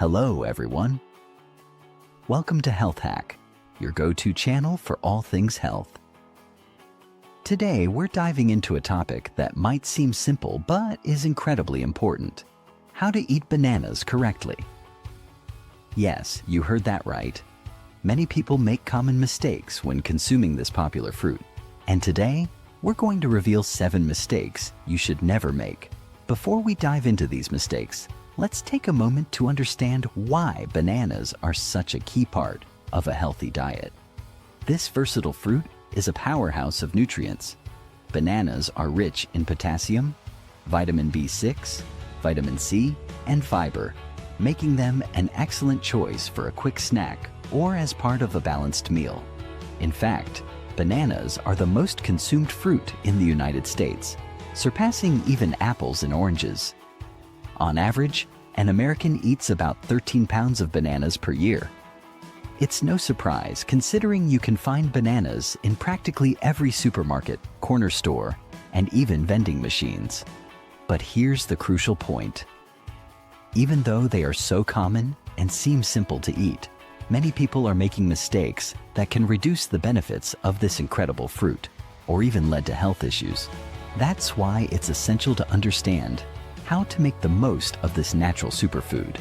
Hello, everyone. Welcome to Health Hack, your go-to channel for all things health. Today, we're diving into a topic that might seem simple but is incredibly important: how to eat bananas correctly. Yes, you heard that right. Many people make common mistakes when consuming this popular fruit, and today, we're going to reveal 7 mistakes you should never make. Before we dive into these mistakes, let's take a moment to understand why bananas are such a key part of a healthy diet. This versatile fruit is a powerhouse of nutrients. Bananas are rich in potassium, vitamin B6, vitamin C, and fiber, making them an excellent choice for a quick snack or as part of a balanced meal. In fact, bananas are the most consumed fruit in the United States, surpassing even apples and oranges. On average, an American eats about 13 pounds of bananas per year. It's no surprise considering you can find bananas in practically every supermarket, corner store, and even vending machines. But here's the crucial point. Even though they are so common and seem simple to eat, many people are making mistakes that can reduce the benefits of this incredible fruit, or even lead to health issues. That's why it's essential to understand how to make the most of this natural superfood.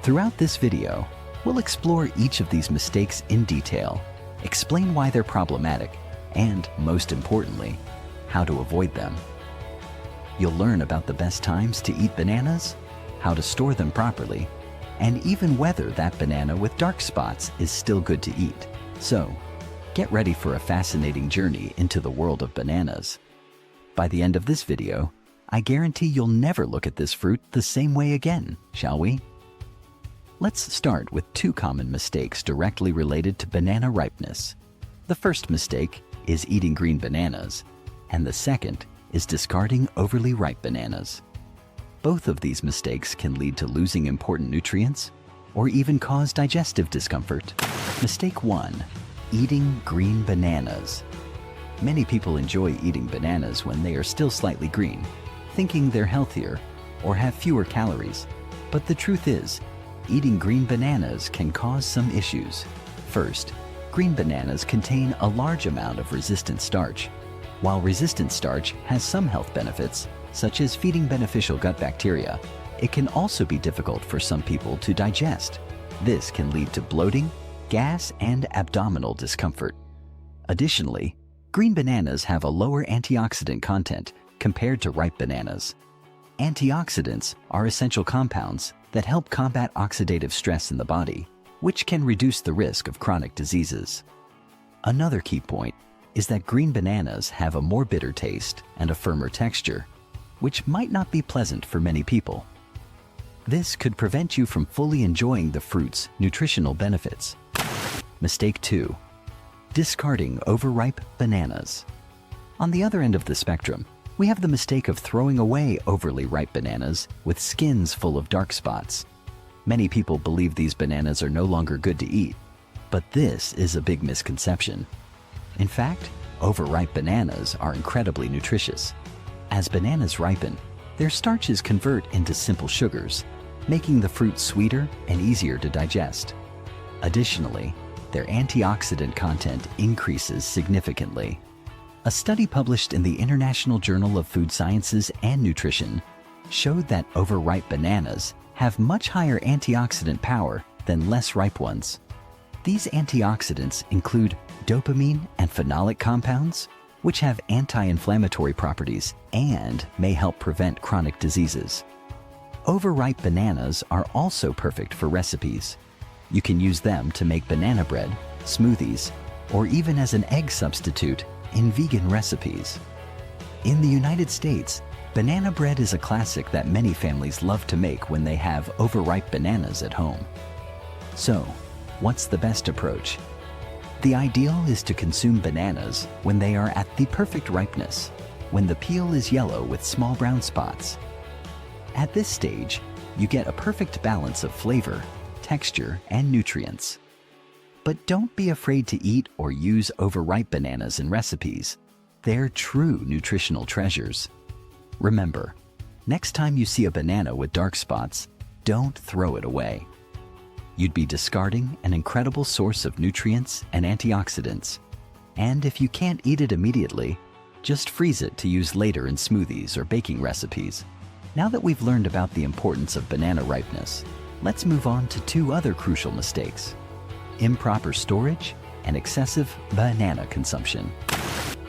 Throughout this video, we'll explore each of these mistakes in detail, explain why they're problematic, and, most importantly, how to avoid them. You'll learn about the best times to eat bananas, how to store them properly, and even whether that banana with dark spots is still good to eat. So, get ready for a fascinating journey into the world of bananas. By the end of this video, I guarantee you'll never look at this fruit the same way again, shall we? Let's start with 2 common mistakes directly related to banana ripeness. The first mistake is eating green bananas, and the second is discarding overly ripe bananas. Both of these mistakes can lead to losing important nutrients or even cause digestive discomfort. Mistake 1. Eating green bananas. Many people enjoy eating bananas when they are still slightly green, thinking they're healthier or have fewer calories. But the truth is, eating green bananas can cause some issues. First, green bananas contain a large amount of resistant starch. While resistant starch has some health benefits, such as feeding beneficial gut bacteria, it can also be difficult for some people to digest. This can lead to bloating, gas, and abdominal discomfort. Additionally, green bananas have a lower antioxidant content compared to ripe bananas. Antioxidants are essential compounds that help combat oxidative stress in the body, which can reduce the risk of chronic diseases. Another key point is that green bananas have a more bitter taste and a firmer texture, which might not be pleasant for many people. This could prevent you from fully enjoying the fruit's nutritional benefits. Mistake 2. Discarding overripe bananas. On the other end of the spectrum, we have the mistake of throwing away overly ripe bananas with skins full of dark spots. Many people believe these bananas are no longer good to eat, but this is a big misconception. In fact, overripe bananas are incredibly nutritious. As bananas ripen, their starches convert into simple sugars, making the fruit sweeter and easier to digest. Additionally, their antioxidant content increases significantly. A study published in the International Journal of Food Sciences and Nutrition showed that overripe bananas have much higher antioxidant power than less ripe ones. These antioxidants include dopamine and phenolic compounds, which have anti-inflammatory properties and may help prevent chronic diseases. Overripe bananas are also perfect for recipes. You can use them to make banana bread, smoothies, or even as an egg substitute in vegan recipes. In the United States, banana bread is a classic that many families love to make when they have overripe bananas at home. So, what's the best approach? The ideal is to consume bananas when they are at the perfect ripeness, when the peel is yellow with small brown spots. At this stage, you get a perfect balance of flavor, texture, and nutrients. But don't be afraid to eat or use overripe bananas in recipes. They're true nutritional treasures. Remember, next time you see a banana with dark spots, don't throw it away. You'd be discarding an incredible source of nutrients and antioxidants. And if you can't eat it immediately, just freeze it to use later in smoothies or baking recipes. Now that we've learned about the importance of banana ripeness, let's move on to two other crucial mistakes: improper storage and excessive banana consumption.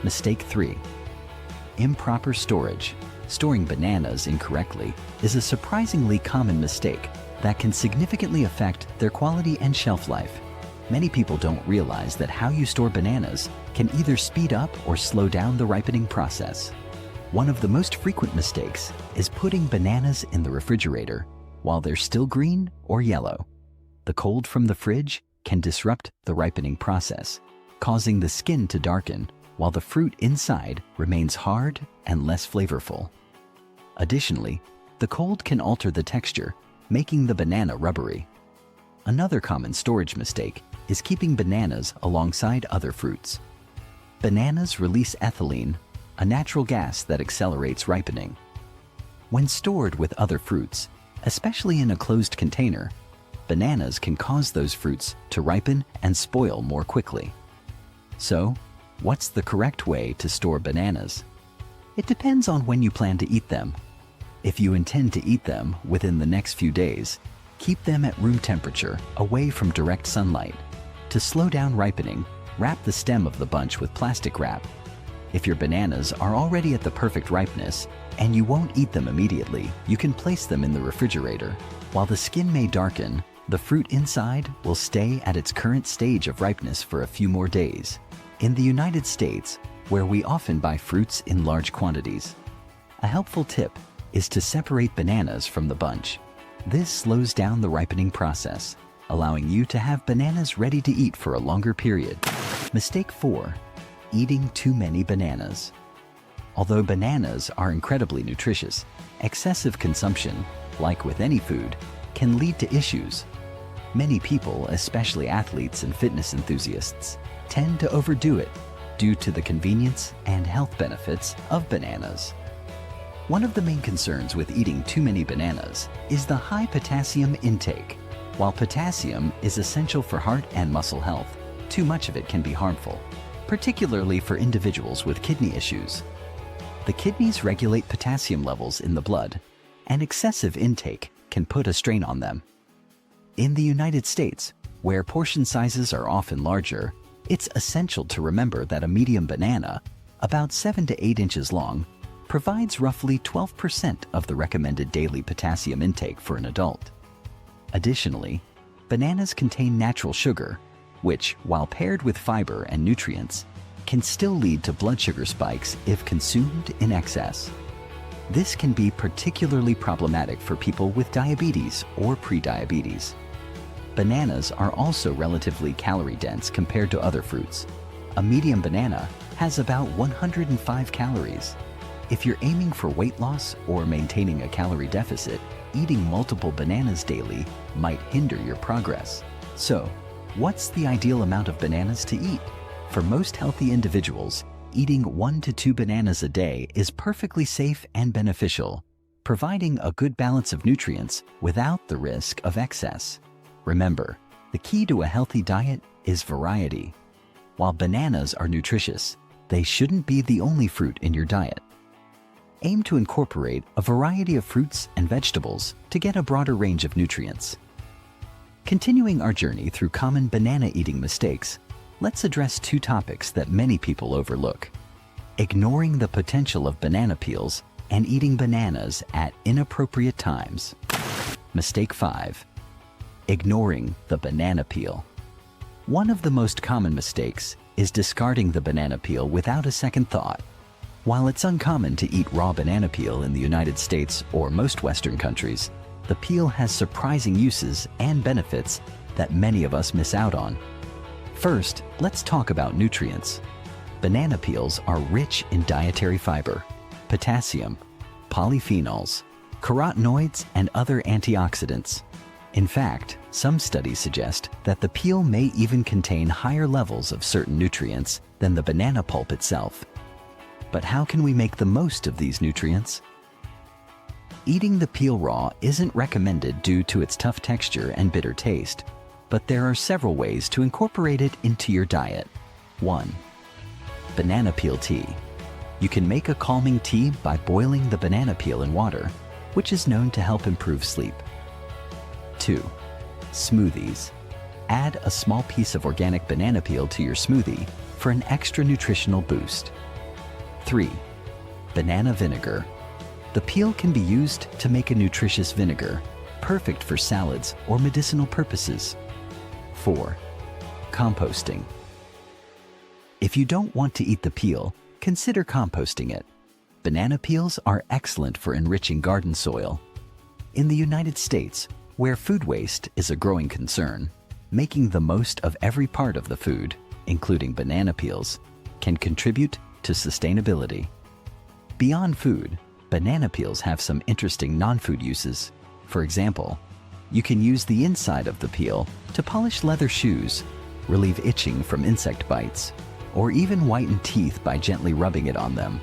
Mistake 3. Improper storage. Storing bananas incorrectly is a surprisingly common mistake that can significantly affect their quality and shelf life. Many people don't realize that how you store bananas can either speed up or slow down the ripening process. One of the most frequent mistakes is putting bananas in the refrigerator while they're still green or yellow. The cold from the fridge can disrupt the ripening process, causing the skin to darken while the fruit inside remains hard and less flavorful. Additionally, the cold can alter the texture, making the banana rubbery. Another common storage mistake is keeping bananas alongside other fruits. Bananas release ethylene, a natural gas that accelerates ripening. When stored with other fruits, especially in a closed container, bananas can cause those fruits to ripen and spoil more quickly. So, what's the correct way to store bananas? It depends on when you plan to eat them. If you intend to eat them within the next few days, keep them at room temperature, away from direct sunlight. To slow down ripening, wrap the stem of the bunch with plastic wrap. If your bananas are already at the perfect ripeness and you won't eat them immediately, you can place them in the refrigerator. While the skin may darken, the fruit inside will stay at its current stage of ripeness for a few more days. In the United States, where we often buy fruits in large quantities, a helpful tip is to separate bananas from the bunch. This slows down the ripening process, allowing you to have bananas ready to eat for a longer period. Mistake 4. Eating too many bananas. Although bananas are incredibly nutritious, excessive consumption, like with any food, can lead to issues. Many people, especially athletes and fitness enthusiasts, tend to overdo it due to the convenience and health benefits of bananas. One of the main concerns with eating too many bananas is the high potassium intake. While potassium is essential for heart and muscle health, too much of it can be harmful, particularly for individuals with kidney issues. The kidneys regulate potassium levels in the blood, and excessive intake can put a strain on them. In the United States, where portion sizes are often larger, it's essential to remember that a medium banana, about 7 to 8 inches long, provides roughly 12% of the recommended daily potassium intake for an adult. Additionally, bananas contain natural sugar, which, while paired with fiber and nutrients, can still lead to blood sugar spikes if consumed in excess. This can be particularly problematic for people with diabetes or prediabetes. Bananas are also relatively calorie-dense compared to other fruits. A medium banana has about 105 calories. If you're aiming for weight loss or maintaining a calorie deficit, eating multiple bananas daily might hinder your progress. So, what's the ideal amount of bananas to eat? For most healthy individuals, eating 1 to 2 bananas a day is perfectly safe and beneficial, providing a good balance of nutrients without the risk of excess. Remember, the key to a healthy diet is variety. While bananas are nutritious, they shouldn't be the only fruit in your diet. Aim to incorporate a variety of fruits and vegetables to get a broader range of nutrients. Continuing our journey through common banana eating mistakes, let's address 2 topics that many people overlook: ignoring the potential of banana peels and eating bananas at inappropriate times. Mistake 5. Ignoring the banana peel. One of the most common mistakes is discarding the banana peel without a second thought. While it's uncommon to eat raw banana peel in the United States or most Western countries, the peel has surprising uses and benefits that many of us miss out on. First, let's talk about nutrients. Banana peels are rich in dietary fiber, potassium, polyphenols, carotenoids, and other antioxidants. In fact, some studies suggest that the peel may even contain higher levels of certain nutrients than the banana pulp itself. But how can we make the most of these nutrients? Eating the peel raw isn't recommended due to its tough texture and bitter taste. but there are several ways to incorporate it into your diet. 1. Banana peel tea. You can make a calming tea by boiling the banana peel in water, which is known to help improve sleep. 2. Smoothies. Add a small piece of organic banana peel to your smoothie for an extra nutritional boost. 3. Banana vinegar. The peel can be used to make a nutritious vinegar, perfect for salads or medicinal purposes. 4. Composting. If you don't want to eat the peel, consider composting it. Banana peels are excellent for enriching garden soil. In the United States, where food waste is a growing concern, making the most of every part of the food, including banana peels, can contribute to sustainability. Beyond food, banana peels have some interesting non-food uses. For example, you can use the inside of the peel to polish leather shoes, relieve itching from insect bites, or even whiten teeth by gently rubbing it on them.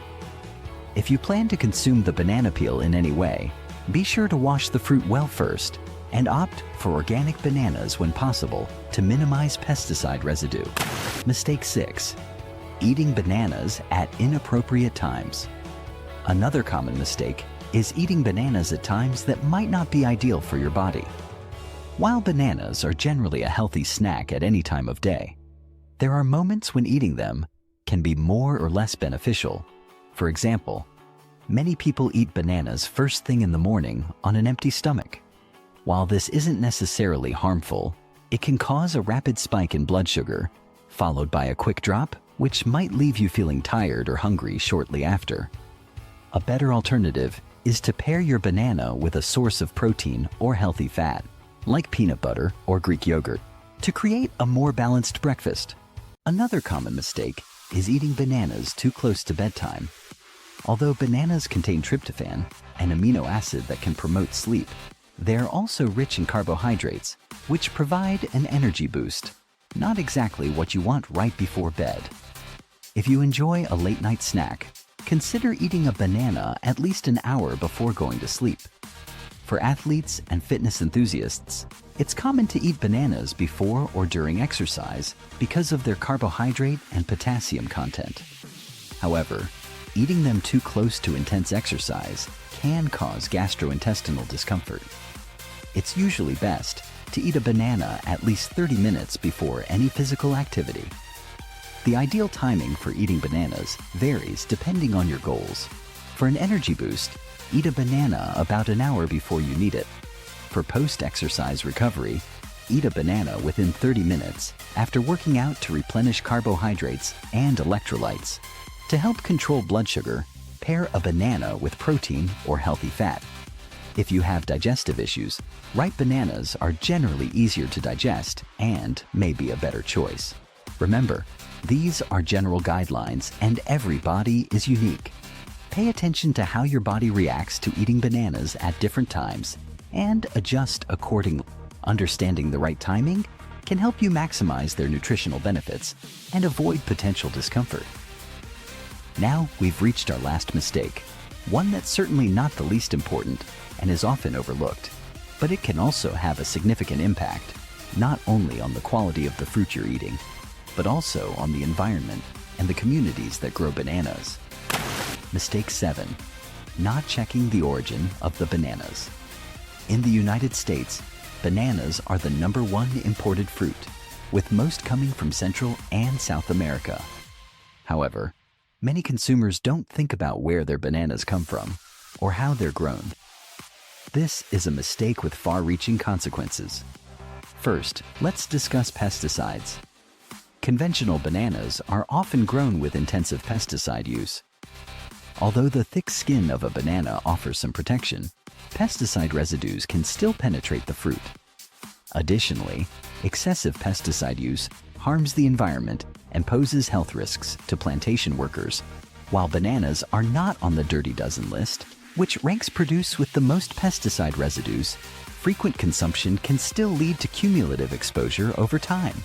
If you plan to consume the banana peel in any way, be sure to wash the fruit well first and opt for organic bananas when possible to minimize pesticide residue. Mistake 6. Eating bananas at inappropriate times. Another common mistake is eating bananas at times that might not be ideal for your body. While bananas are generally a healthy snack at any time of day, there are moments when eating them can be more or less beneficial. For example, many people eat bananas first thing in the morning on an empty stomach. While this isn't necessarily harmful, it can cause a rapid spike in blood sugar, followed by a quick drop, which might leave you feeling tired or hungry shortly after. A better alternative is to pair your banana with a source of protein or healthy fat, like peanut butter or Greek yogurt, to create a more balanced breakfast. Another common mistake is eating bananas too close to bedtime. Although bananas contain tryptophan, an amino acid that can promote sleep, they are also rich in carbohydrates, which provide an energy boost, not exactly what you want right before bed. If you enjoy a late-night snack, consider eating a banana at least an hour before going to sleep. For athletes and fitness enthusiasts, it's common to eat bananas before or during exercise because of their carbohydrate and potassium content. However, eating them too close to intense exercise can cause gastrointestinal discomfort. It's usually best to eat a banana at least 30 minutes before any physical activity. The ideal timing for eating bananas varies depending on your goals. For an energy boost, eat a banana about an hour before you need it. For post-exercise recovery, eat a banana within 30 minutes after working out to replenish carbohydrates and electrolytes. To help control blood sugar, pair a banana with protein or healthy fat. If you have digestive issues, ripe bananas are generally easier to digest and may be a better choice. Remember, these are general guidelines and every body is unique. Pay attention to how your body reacts to eating bananas at different times and adjust accordingly. Understanding the right timing can help you maximize their nutritional benefits and avoid potential discomfort. Now we've reached our last mistake, one that's certainly not the least important and is often overlooked, but it can also have a significant impact, not only on the quality of the fruit you're eating, but also on the environment and the communities that grow bananas. Mistake 7. Not checking the origin of the bananas. In the United States, bananas are the #1 imported fruit, with most coming from Central and South America. However, many consumers don't think about where their bananas come from or how they're grown. This is a mistake with far-reaching consequences. First, let's discuss pesticides. Conventional bananas are often grown with intensive pesticide use. Although the thick skin of a banana offers some protection, pesticide residues can still penetrate the fruit. Additionally, excessive pesticide use harms the environment and poses health risks to plantation workers. While bananas are not on the Dirty Dozen list, which ranks produce with the most pesticide residues, frequent consumption can still lead to cumulative exposure over time.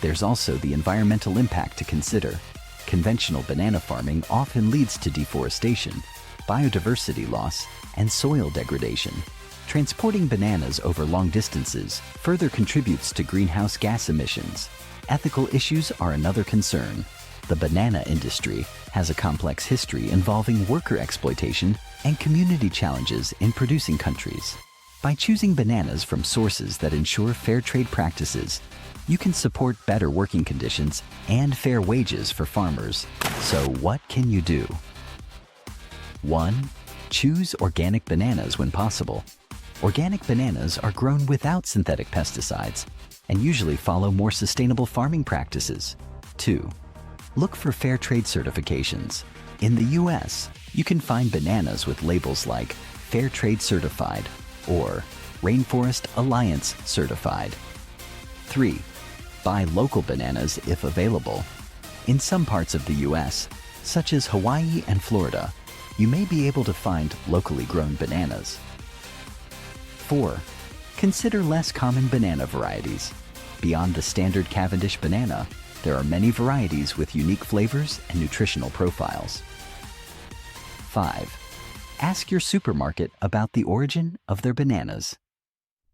There's also the environmental impact to consider. Conventional banana farming often leads to deforestation, biodiversity loss, and soil degradation. Transporting bananas over long distances further contributes to greenhouse gas emissions. Ethical issues are another concern. The banana industry has a complex history involving worker exploitation and community challenges in producing countries. By choosing bananas from sources that ensure fair trade practices, you can support better working conditions and fair wages for farmers. So what can you do? 1. Choose organic bananas when possible. Organic bananas are grown without synthetic pesticides and usually follow more sustainable farming practices. 2. Look for fair trade certifications. In the US, you can find bananas with labels like Fair Trade Certified or Rainforest Alliance Certified. 3. Buy local bananas if available. In some parts of the US, such as Hawaii and Florida, you may be able to find locally grown bananas. 4. Consider less common banana varieties. Beyond the standard Cavendish banana, there are many varieties with unique flavors and nutritional profiles. 5. Ask your supermarket about the origin of their bananas.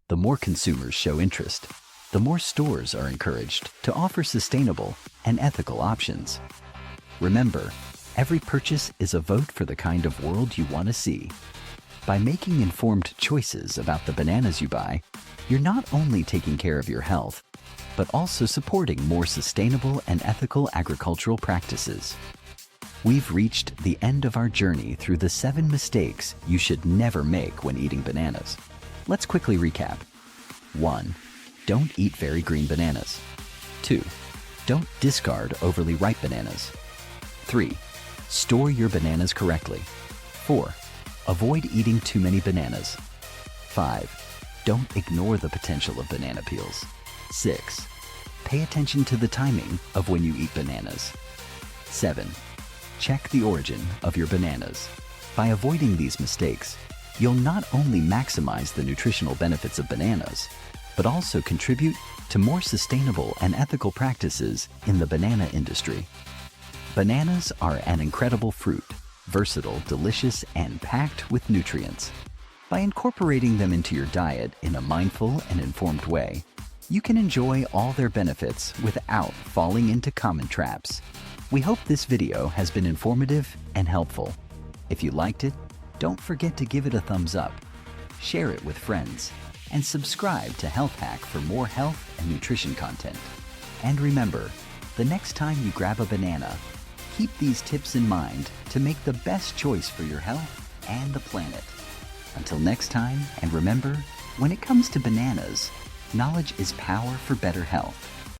The more consumers show interest, the more stores are encouraged to offer sustainable and ethical options. Remember, every purchase is a vote for the kind of world you want to see. By making informed choices about the bananas you buy, you're not only taking care of your health, but also supporting more sustainable and ethical agricultural practices. We've reached the end of our journey through the 7 mistakes you should never make when eating bananas. Let's quickly recap. 1. Don't eat very green bananas. 2. Don't discard overly ripe bananas. 3. Store your bananas correctly. 4. Avoid eating too many bananas. 5. Don't ignore the potential of banana peels. 6. Pay attention to the timing of when you eat bananas. 7. Check the origin of your bananas. By avoiding these mistakes, you'll not only maximize the nutritional benefits of bananas, but also contribute to more sustainable and ethical practices in the banana industry. Bananas are an incredible fruit, versatile, delicious, and packed with nutrients. By incorporating them into your diet in a mindful and informed way, you can enjoy all their benefits without falling into common traps. We hope this video has been informative and helpful. If you liked it, don't forget to give it a thumbs up, share it with friends, and subscribe to Health Hack for more health and nutrition content. And remember, the next time you grab a banana, keep these tips in mind to make the best choice for your health and the planet. Until next time, and remember, when it comes to bananas, knowledge is power for better health.